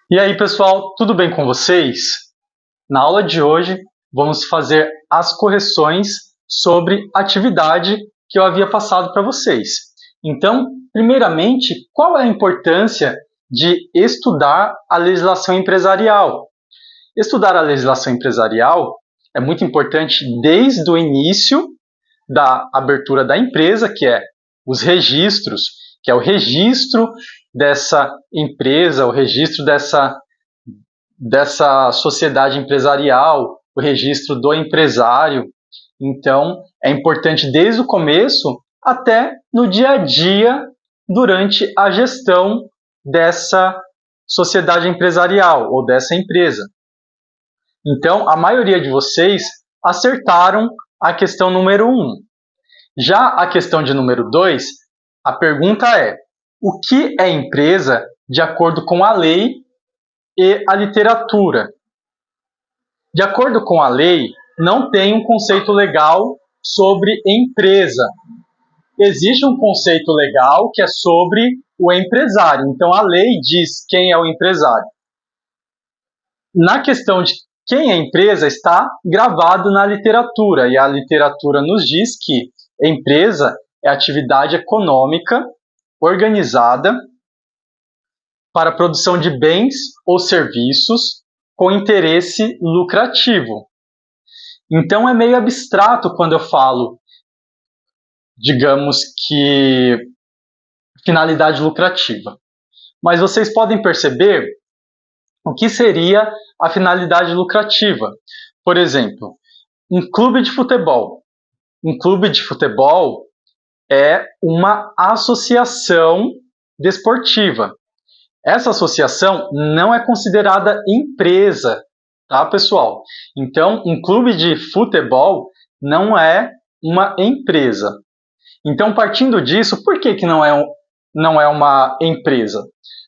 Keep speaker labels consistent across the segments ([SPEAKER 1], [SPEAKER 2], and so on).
[SPEAKER 1] E aí, pessoal, tudo bem com vocês? Na aula de hoje, vamos fazer as correções sobre a atividade que eu havia passado para vocês. Então, primeiramente, qual é a importância de estudar a legislação empresarial? Estudar a legislação empresarial é muito importante desde o início da abertura da empresa, que é os registros, que é o registro dessa empresa, o registro dessa sociedade empresarial, o registro do empresário. Então, é importante desde o começo até no dia a dia, durante a gestão dessa sociedade empresarial ou dessa empresa. Então, a maioria de vocês acertaram a questão número 1. Já a questão de número 2, a pergunta é: o que é empresa de acordo com a lei e a literatura? De acordo com a lei, não tem um conceito legal sobre empresa. Existe um conceito legal que é sobre o empresário. Então, a lei diz quem é o empresário. Na questão de quem é empresa, está gravado na literatura, e a literatura nos diz que empresa é atividade econômica organizada para a produção de bens ou serviços com interesse lucrativo. Então é meio abstrato quando eu falo, digamos que, finalidade lucrativa. Mas vocês podem perceber o que seria a finalidade lucrativa. Por exemplo, um clube de futebol. Um clube de futebol é uma associação desportiva. Essa associação não é considerada empresa, tá, pessoal? Então, um clube de futebol não é uma empresa. Então, partindo disso, por que não é uma empresa?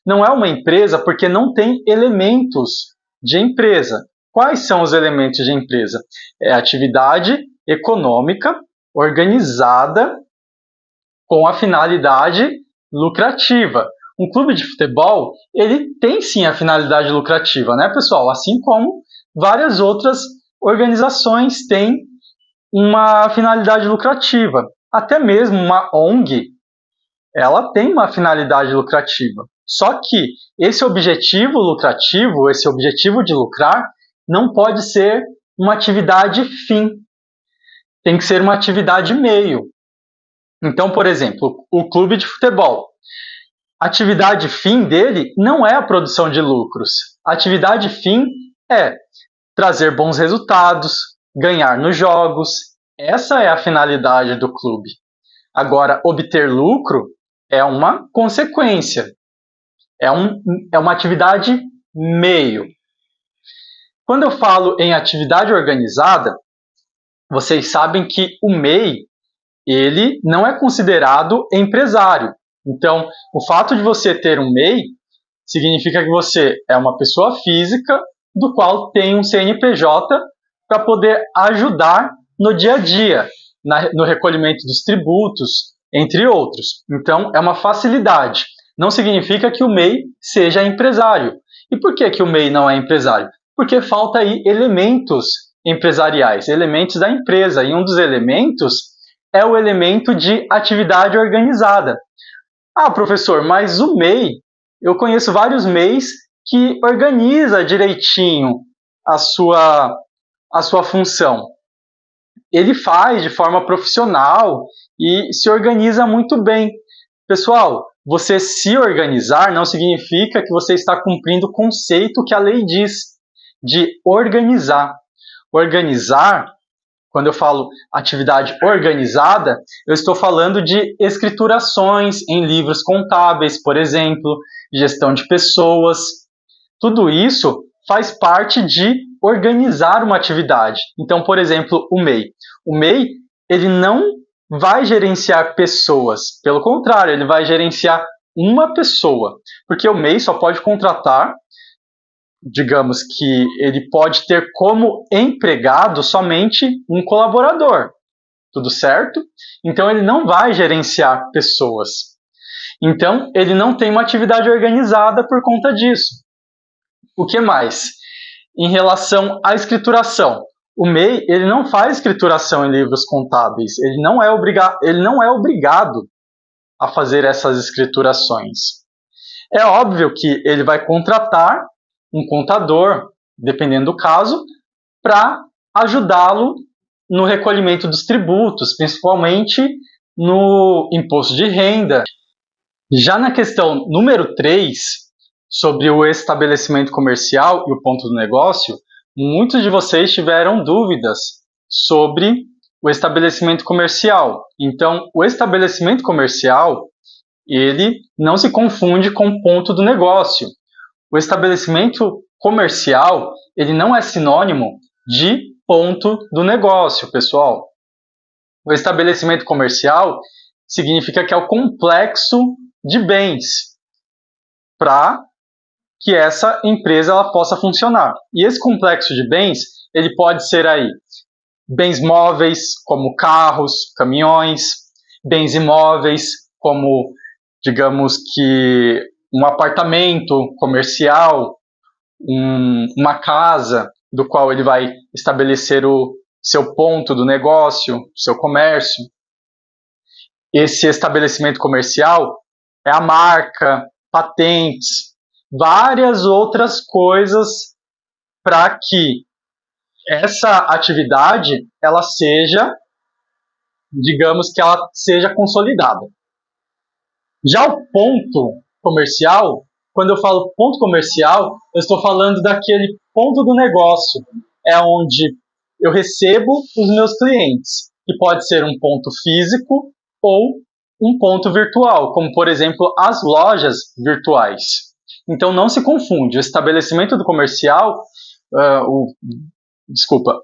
[SPEAKER 1] Não é uma empresa porque não tem elementos de empresa. Quais são os elementos de empresa? É atividade econômica organizada com a finalidade lucrativa. Um clube de futebol, ele tem sim a finalidade lucrativa, né, pessoal? Assim como várias outras organizações têm uma finalidade lucrativa. Até mesmo uma ONG, ela tem uma finalidade lucrativa. Só que esse objetivo lucrativo, esse objetivo de lucrar, não pode ser uma atividade fim. Tem que ser uma atividade meio. Então, por exemplo, o clube de futebol. A atividade fim dele não é a produção de lucros. A atividade fim é trazer bons resultados, ganhar nos jogos. Essa é a finalidade do clube. Agora, obter lucro é uma consequência. É uma atividade meio. Quando eu falo em atividade organizada, vocês sabem que o MEI, ele não é considerado empresário. Então, o fato de você ter um MEI significa que você é uma pessoa física do qual tem um CNPJ para poder ajudar no dia a dia, no recolhimento dos tributos, entre outros. Então, é uma facilidade. Não significa que o MEI seja empresário. E por que o MEI não é empresário? Porque falta aí elementos empresariais, elementos da empresa. E um dos elementos é o elemento de atividade organizada. Ah, professor, mas o MEI, eu conheço vários MEIs que organiza direitinho a sua função. Ele faz de forma profissional e se organiza muito bem. Pessoal, você se organizar não significa que você está cumprindo o conceito que a lei diz de organizar. Organizar, quando eu falo atividade organizada, eu estou falando de escriturações em livros contábeis, por exemplo, gestão de pessoas. Tudo isso faz parte de organizar uma atividade. Então, por exemplo, o MEI. O MEI, ele não vai gerenciar pessoas. Pelo contrário, ele vai gerenciar uma pessoa. Porque o MEI só pode contratar, digamos que ele pode ter como empregado somente um colaborador. Tudo certo? Então, ele não vai gerenciar pessoas. Então, ele não tem uma atividade organizada por conta disso. O que mais? Em relação à escrituração, o MEI ele não faz escrituração em livros contábeis, ele não é obrigado a fazer essas escriturações. É óbvio que ele vai contratar um contador, dependendo do caso, para ajudá-lo no recolhimento dos tributos, principalmente no imposto de renda. Já na questão número 3, sobre o estabelecimento comercial e o ponto do negócio, muitos de vocês tiveram dúvidas sobre o estabelecimento comercial. Então, o estabelecimento comercial, ele não se confunde com o ponto do negócio. O estabelecimento comercial, ele não é sinônimo de ponto do negócio, pessoal. O estabelecimento comercial significa que é o complexo de bens para que essa empresa ela possa funcionar. E esse complexo de bens, ele pode ser aí bens móveis, como carros, caminhões, bens imóveis, como, digamos que, um apartamento comercial, uma casa, do qual ele vai estabelecer o seu ponto do negócio, seu comércio. Esse estabelecimento comercial é a marca, patentes, várias outras coisas para que essa atividade ela seja, digamos que ela seja consolidada. Já o ponto comercial, quando eu falo ponto comercial, eu estou falando daquele ponto do negócio, é onde eu recebo os meus clientes, que pode ser um ponto físico ou um ponto virtual, como por exemplo as lojas virtuais. Então não se confunde, o estabelecimento do comercial, o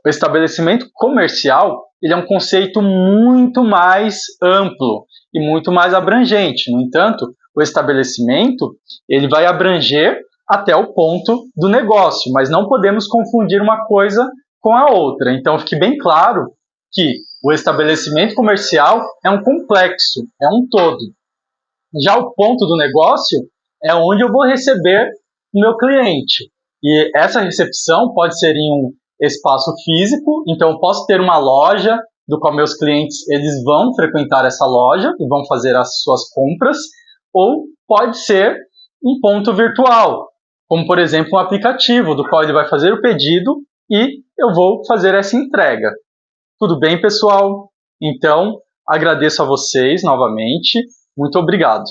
[SPEAKER 1] estabelecimento comercial, ele é um conceito muito mais amplo e muito mais abrangente. No entanto, o estabelecimento, ele vai abranger até o ponto do negócio, mas não podemos confundir uma coisa com a outra. Então, fique bem claro que o estabelecimento comercial é um complexo, é um todo. Já o ponto do negócio é onde eu vou receber o meu cliente. E essa recepção pode ser em um espaço físico, então eu posso ter uma loja do qual meus clientes eles vão frequentar essa loja e vão fazer as suas compras, ou pode ser um ponto virtual, como por exemplo um aplicativo do qual ele vai fazer o pedido e eu vou fazer essa entrega. Tudo bem, pessoal? Então, agradeço a vocês novamente. Muito obrigado.